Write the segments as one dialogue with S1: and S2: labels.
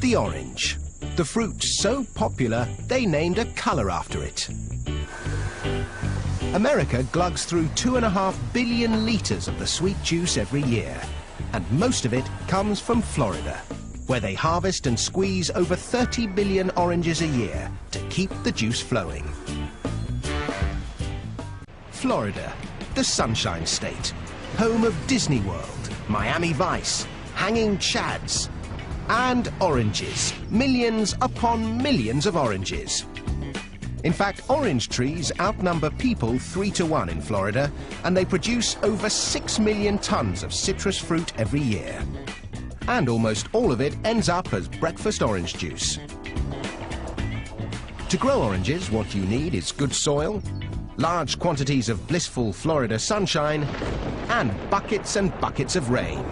S1: The orange. The fruit so popular, they named a color after it. America glugs through 2.5 billion liters of the sweet juice every year, and most of it comes from Florida, where they harvest and squeeze over 30 billion oranges a year to keep the juice flowing. Florida, the Sunshine State, home of Disney World, Miami Vice, hanging chads, and oranges. Millions upon millions of oranges. In fact, orange trees outnumber people 3 to 1 in Florida, and they produce over 6 million tons of citrus fruit every year. And almost all of it ends up as breakfast orange juice. To grow oranges, what you need is good soil, large quantities of blissful Florida sunshine, and buckets of rain.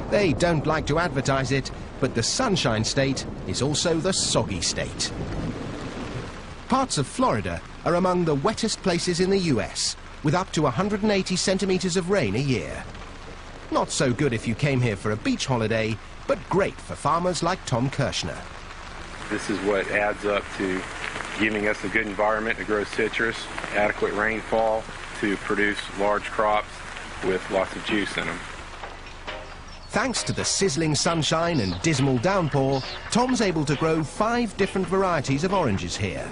S1: They don't like to advertise it, but the Sunshine State is also the soggy state. Parts of Florida are among the wettest places in the US, with up to 180 centimeters of rain a year. Not so good if you came here for a beach holiday, but great for farmers like Tom Kirshner.
S2: This is what adds up to giving us a good environment to grow citrus, adequate rainfall to produce large crops with lots of juice in them.
S1: Thanks to the sizzling sunshine and dismal downpour, Tom's able to grow 5 different varieties of oranges here.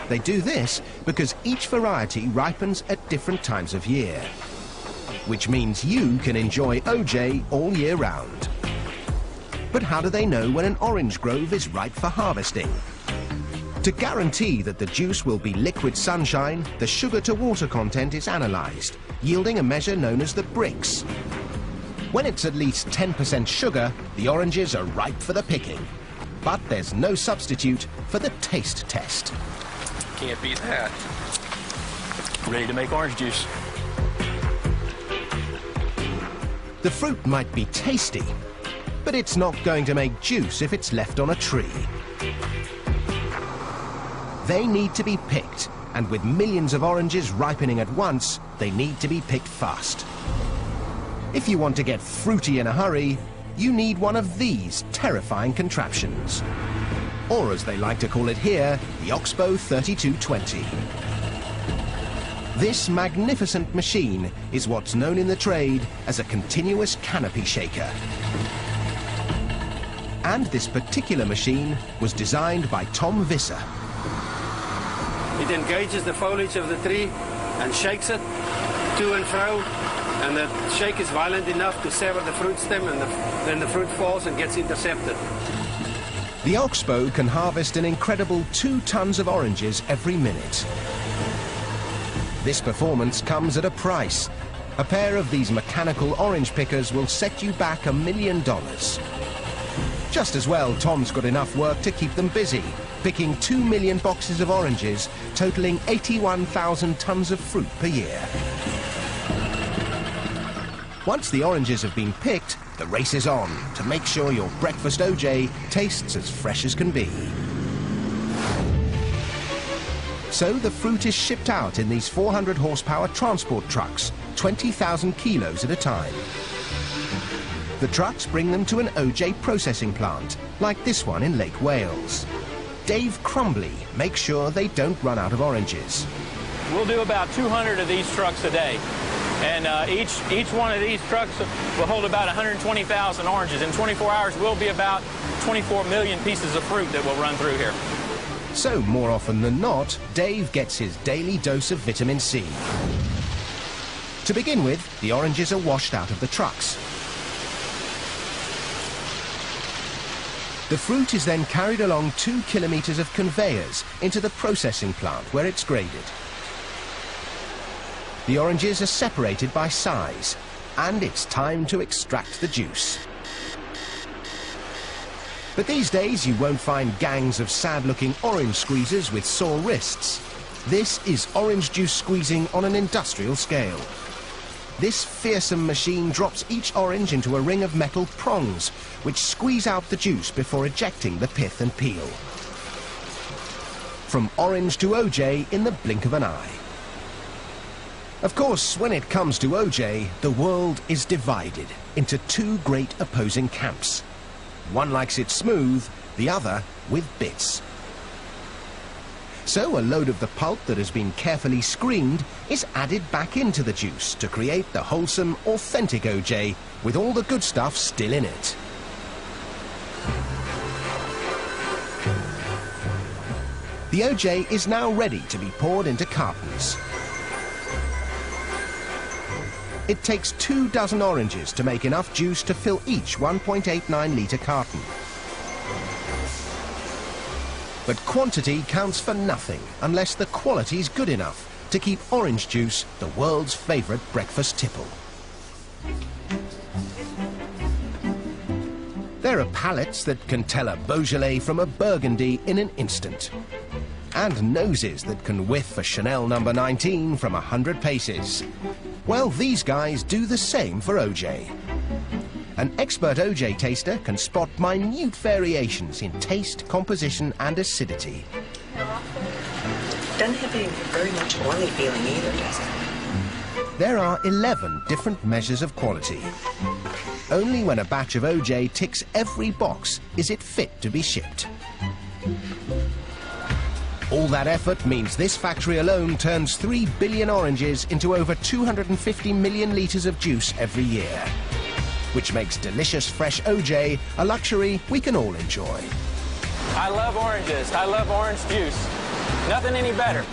S1: They do this because each variety ripens at different times of year, which means you can enjoy OJ all year round. But how do they know when an orange grove is ripe for harvesting? To guarantee that the juice will be liquid sunshine, the sugar-to-water content is analyzed, yielding a measure known as the Brix. When it's at least 10% sugar, the oranges are ripe for the picking. But there's no substitute for the taste test.
S3: Can't beat that. Ready to make orange juice.
S1: The fruit might be tasty, but it's not going to make juice if it's left on a tree. They need to be picked, and with millions of oranges ripening at once, they need to be picked fast. If you want to get fruity in a hurry, you need one of these terrifying contraptions. Or as they like to call it here, the Oxbow 3220. This magnificent machine is what's known in the trade as a continuous canopy shaker. And this particular machine was designed by Tom Visser.
S4: It engages the foliage of the tree and shakes it to and fro. And the shake is violent enough to sever the fruit stem, and then the fruit falls and gets intercepted.
S1: The Oxbow can harvest an incredible 2 tons of oranges every minute. This performance comes at a price. A pair of these mechanical orange pickers will set you back $1 million. Just as well, Tom's got enough work to keep them busy, picking 2 million boxes of oranges, totaling 81,000 tons of fruit per year. Once the oranges have been picked, the race is on to make sure your breakfast OJ tastes as fresh as can be. So the fruit is shipped out in these 400 horsepower transport trucks, 20,000 kilos at a time. The trucks bring them to an OJ processing plant, like this one in Lake Wales. Dave Crumbly makes sure they don't run out of oranges.
S5: We'll do about 200 of these trucks a day. And each one of these trucks will hold about 120,000 oranges. In 24 hours, we'll be about 24 million pieces of fruit that will run through here.
S1: So, more often than not, Dave gets his daily dose of vitamin C. To begin with, the oranges are washed out of the trucks. The fruit is then carried along 2 kilometers of conveyors into the processing plant where it's graded. The oranges are separated by size, and it's time to extract the juice. But these days you won't find gangs of sad-looking orange squeezers with sore wrists. This is orange juice squeezing on an industrial scale. This fearsome machine drops each orange into a ring of metal prongs, which squeeze out the juice before ejecting the pith and peel. From orange to OJ in the blink of an eye. Of course, when it comes to OJ, the world is divided into 2 great opposing camps. One likes it smooth, the other with bits. So a load of the pulp that has been carefully screened is added back into the juice to create the wholesome, authentic OJ with all the good stuff still in it. The OJ is now ready to be poured into cartons. It takes 24 oranges to make enough juice to fill each 1.89 litre carton. But quantity counts for nothing unless the quality's good enough to keep orange juice the world's favourite breakfast tipple. There are palates that can tell a Beaujolais from a Burgundy in an instant. And noses that can whiff a Chanel No. 19 from 100 paces. Well, these guys do the same for OJ. An expert OJ taster can spot minute variations in taste, composition and acidity.
S6: Doesn't have any very much oily feeling either, does it?
S1: There are 11 different measures of quality. Only when a batch of OJ ticks every box is it fit to be shipped. All that effort means this factory alone turns 3 billion oranges into over 250 million litres of juice every year, which makes delicious fresh OJ a luxury we can all enjoy.
S5: I love oranges. I love orange juice. Nothing any better.